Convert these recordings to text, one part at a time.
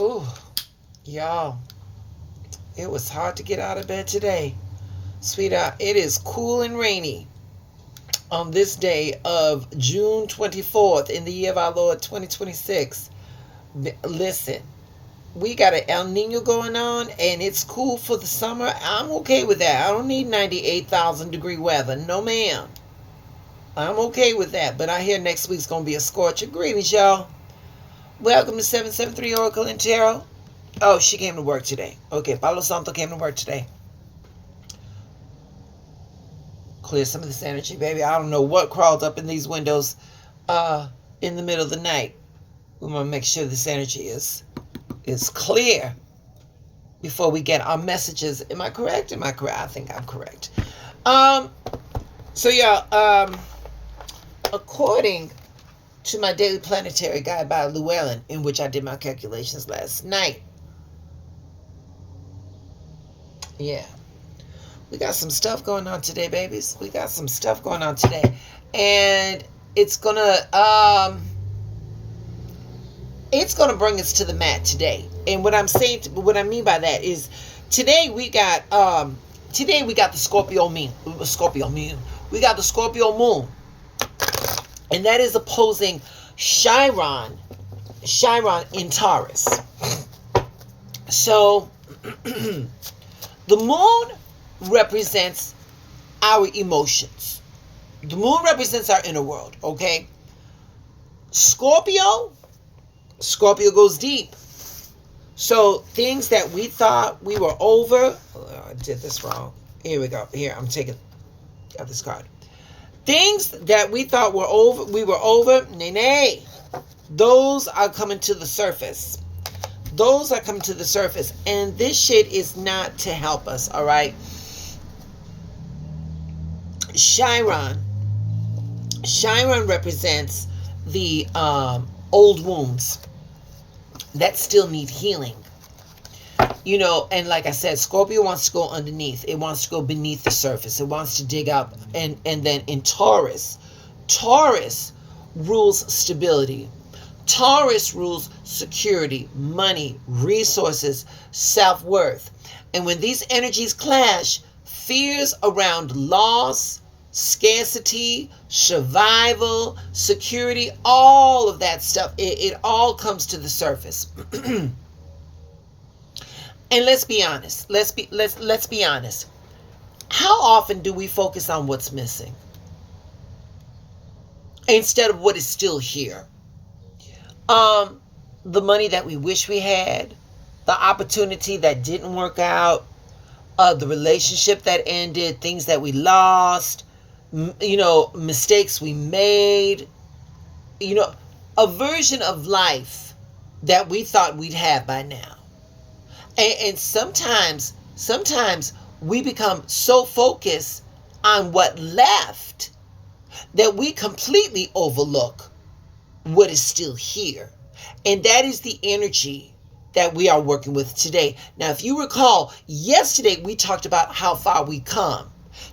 Ooh, y'all, it was hard to get out of bed today. Sweetheart, it is cool and rainy on this day of June 24th in the year of our Lord 2026. Listen, we got an El Nino going on and it's cool for the summer. I'm okay with that. I don't need 98,000 degree weather. No, ma'am. I'm okay with that. But I hear next week's going to be a scorcher. Greetings, y'all. Welcome to 773 Oracle and Tarot. Oh, she came to work today. Okay, Palo Santo came to work today. Clear some of this energy, baby. I don't know what crawled up in these windows in the middle of the night. We want to make sure this energy is clear before we get our messages. Am I correct? Am I correct? I think I'm correct. So yeah, according to my daily planetary guide by Llewellyn, in which I did my calculations last night. Yeah. We got some stuff going on today, babies. We got some stuff going on today. And it's gonna bring us to the mat today. And what I mean by that is today we got the Scorpio Moon. We got the Scorpio Moon. And that is opposing Chiron in Taurus. So the moon represents our emotions. The moon represents our inner world, okay? Scorpio goes deep. So things that we thought we were over, I did this wrong. Here we go. Here, got this card. Things that we thought we were over, nay. Those are coming to the surface. And this shit is not to help us, all right? Chiron represents the old wounds that still need healing. And like I said, Scorpio wants to go underneath. It wants to go beneath the surface. It wants to dig up. And then in Taurus rules stability. Taurus rules security, money, resources, self-worth. And when these energies clash, fears around loss, scarcity, survival, security, all of that stuff, it all comes to the surface. And let's be honest. Let's be honest. How often do we focus on what's missing instead of what is still here? The money that we wish we had, the opportunity that didn't work out, the relationship that ended, things that we lost, mistakes we made, a version of life that we thought we'd have by now. And sometimes we become so focused on what left that we completely overlook what is still here. And that is the energy that we are working with today. Now, if you recall, yesterday we talked about how far we come,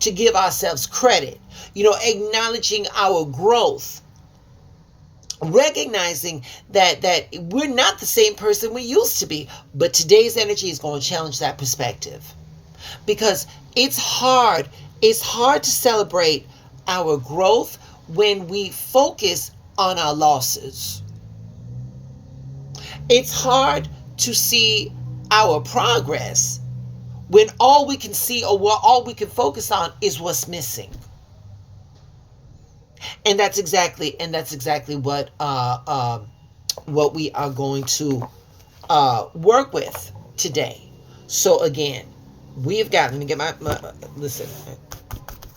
to give ourselves credit, acknowledging our growth, recognizing that we're not the same person we used to be. But today's energy is going to challenge that perspective, because it's hard to celebrate our growth when we focus on our losses. It's hard to see our progress when all we can see or all we can focus on is what's missing. And that's exactly what we are going to work with today. So again, we've got, let me get my listen.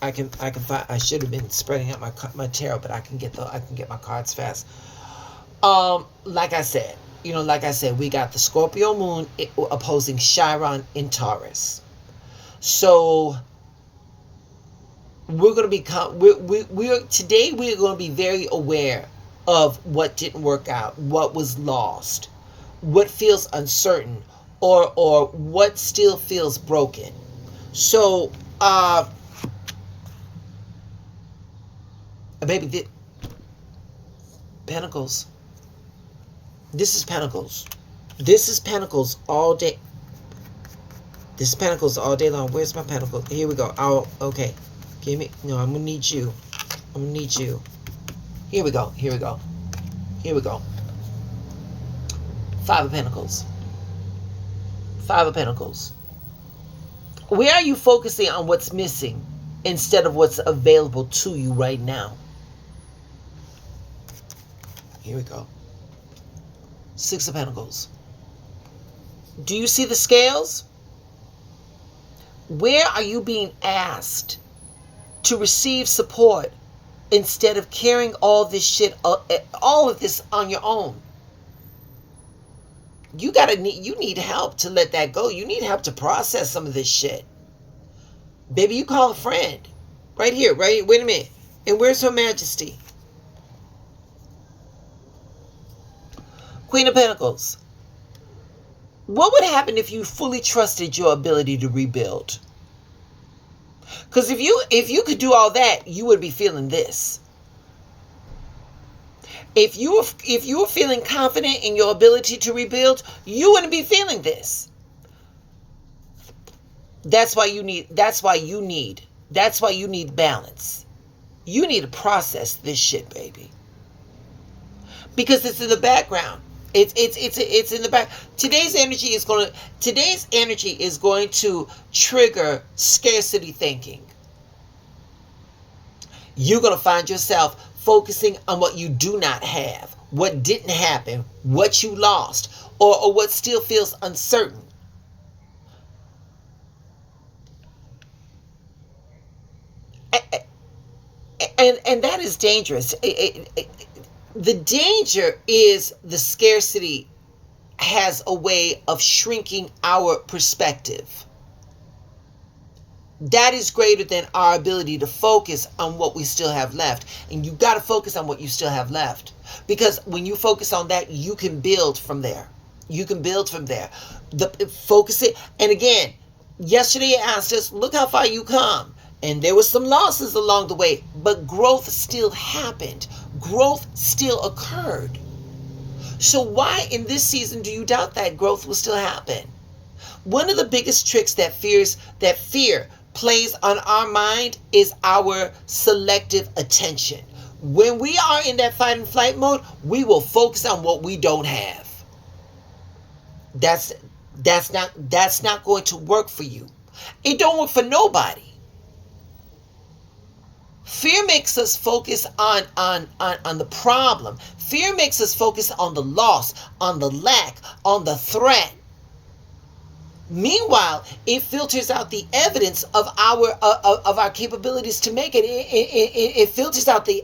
I can find, I should have been spreading out my tarot, but I can get my cards fast. Like I said, we got the Scorpio Moon opposing Chiron in Taurus. So we're going to become, today we're going to be very aware of what didn't work out, what was lost, what feels uncertain, or what still feels broken. So, baby, Pentacles. This is Pentacles. This is Pentacles all day. This is Pentacles all day long. Where's my Pentacle? Here we go. Oh, okay. Give me. No, I'm going to need you. I'm going to need you. Here we go. Here we go. Here we go. Five of Pentacles. Five of Pentacles. Where are you focusing on what's missing instead of what's available to you right now? Here we go. Six of Pentacles. Do you see the scales? Where are you being asked to receive support instead of carrying all this shit, all of this on your own? You need help to let that go. You need help to process some of this shit. Baby, you call a friend. Right here, right? Wait a minute. And where's Her Majesty? Queen of Pentacles. What would happen if you fully trusted your ability to rebuild? Because if you could do all that, you would be feeling this. If you were feeling confident in your ability to rebuild, you wouldn't be feeling this. That's why you need balance. You need to process this shit, baby. Because it's in the background. It's in the back. Today's energy is going to trigger scarcity thinking. You're going to find yourself focusing on what you do not have, what didn't happen, what you lost, or what still feels uncertain. And that is dangerous. The danger is the scarcity has a way of shrinking our perspective. That is greater than our ability to focus on what we still have left. And you got to focus on what you still have left. Because when you focus on that, you can build from there. You can build from there. Focus it. And again, yesterday I asked us, look how far you come. And there were some losses along the way, but growth still happened. Growth still occurred. So why in this season do you doubt that growth will still happen? One of the biggest tricks that fear plays on our mind is our selective attention. When we are in that fight and flight mode, we will focus on what we don't have. That's not going to work for you. It don't work for nobody. Fear makes us focus on the problem. Fear makes us focus on the loss, on the lack, on the threat. Meanwhile, it filters out the evidence of our capabilities to make it. It filters out the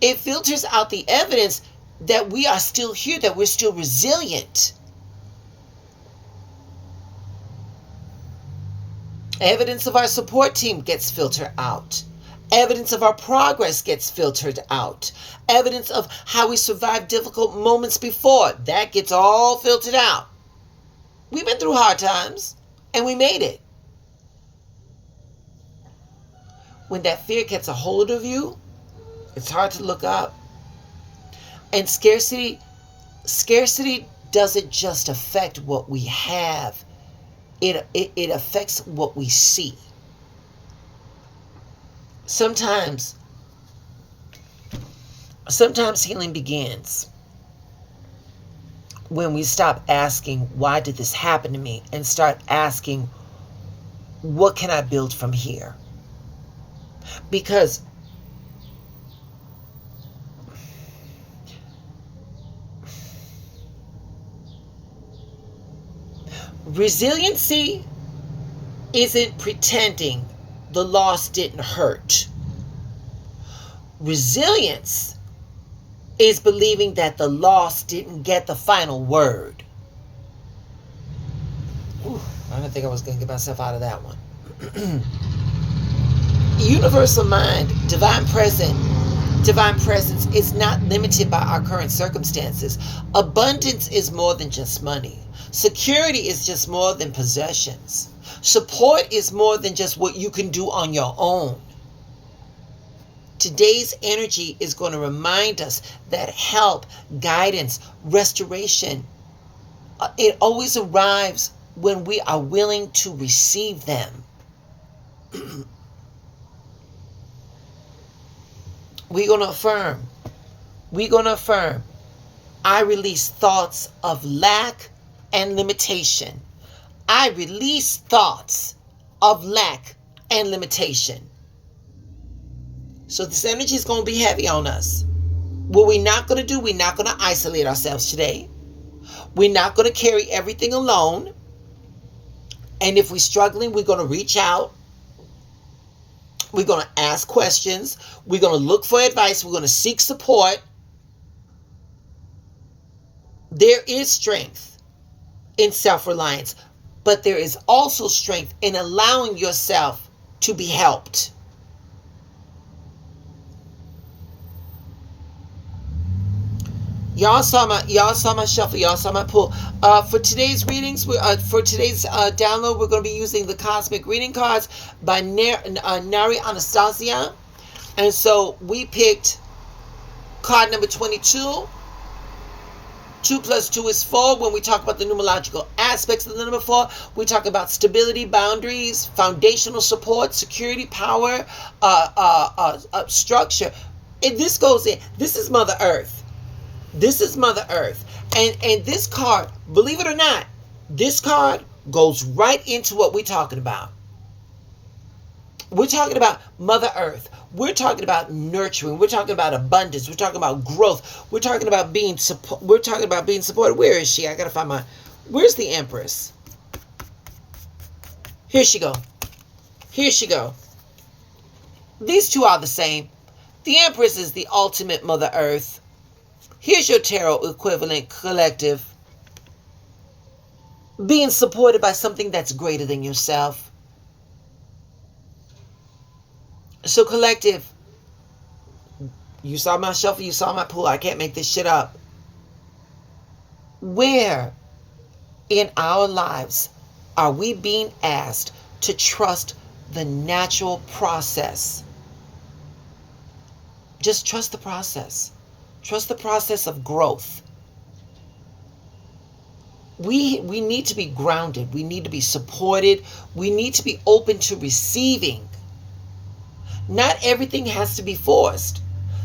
It filters out the evidence that we are still here, that we're still resilient. Evidence of our support team gets filtered out. Evidence of our progress gets filtered out. Evidence of how we survived difficult moments before, that gets all filtered out. We've been through hard times, and we made it. When that fear gets a hold of you, it's hard to look up. And scarcity doesn't just affect what we have. It affects what we see. Sometimes healing begins when we stop asking, why did this happen to me? And start asking, what can I build from here? Because resiliency isn't pretending the loss didn't hurt. Resilience is believing that the loss didn't get the final word. I didn't think I was going to get myself out of that one. Universal mind, divine presence is not limited by our current circumstances. Abundance is more than just money. Security is just more than possessions. Support is more than just what you can do on your own. Today's energy is going to remind us that help, guidance, restoration It always arrives when we are willing to receive them. We're going to affirm. We're going to affirm. I release thoughts of lack and limitation. I release thoughts of lack and limitation. So this energy is going to be heavy on us. What we're not going to do, we're not going to isolate ourselves today. We're not going to carry everything alone. And if we're struggling, we're going to reach out. We're going to ask questions. We're going to look for advice. We're going to seek support. There is strength in self-reliance, but there is also strength in allowing yourself to be helped. Y'all saw my shuffle. Y'all saw my pull. For today's readings, for today's download, we're going to be using the Cosmic Reading Cards by Nari Anastasia. And so we picked card number 22. 2 plus 2 is 4. When we talk about the numerological aspects of the number 4, we talk about stability, boundaries, foundational support, security, power, structure. And this goes in. This is Mother Earth. This is Mother Earth. And this card, believe it or not, this card goes right into what we're talking about. We're talking about Mother Earth. We're talking about nurturing. We're talking about abundance. We're talking about growth. We're talking about being supported. Where is she? I gotta find where's the Empress? Here she go. Here she go. These two are the same. The Empress is the ultimate Mother Earth. Here's your tarot equivalent, collective. Being supported by something that's greater than yourself. So collective, you saw my shuffle, you saw my pull. I can't make this shit up. Where in our lives are we being asked to trust the natural process? Just trust the process. Trust the process of growth. We need to be grounded. We need to be supported. We need to be open to receiving. Not everything has to be forced.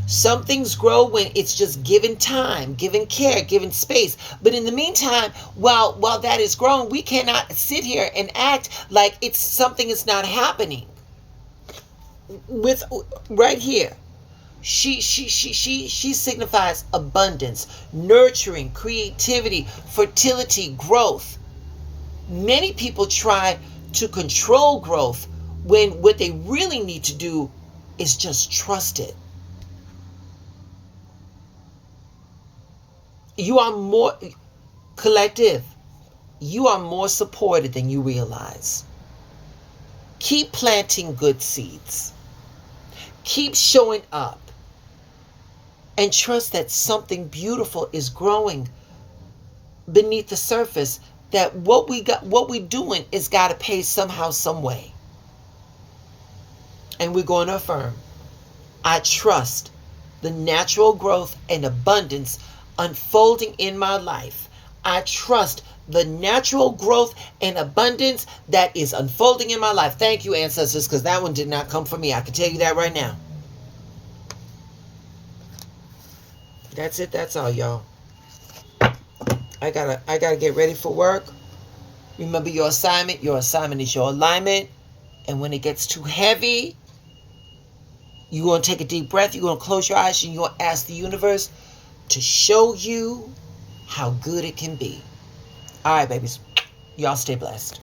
Some things grow when it's just given time, given care, given space. But in the meantime, while that is growing, we cannot sit here and act like it's something is not happening. With right here. She signifies abundance, nurturing, creativity, fertility, growth. Many people try to control growth when what they really need to do is just trust it. You are more collective. You are more supported than you realize. Keep planting good seeds. Keep showing up. And trust that something beautiful is growing beneath the surface. That what we're doing is got to pay somehow, some way. And we're going to affirm, I trust the natural growth and abundance unfolding in my life. I trust the natural growth and abundance that is unfolding in my life. Thank you, ancestors, because that one did not come from me. I can tell you that right now. That's it. That's all, y'all. I gotta get ready for work. Remember your assignment. Your assignment is your alignment. And when it gets too heavy, you're going to take a deep breath. You're going to close your eyes and you're going to ask the universe to show you how good it can be. All right, babies. Y'all stay blessed.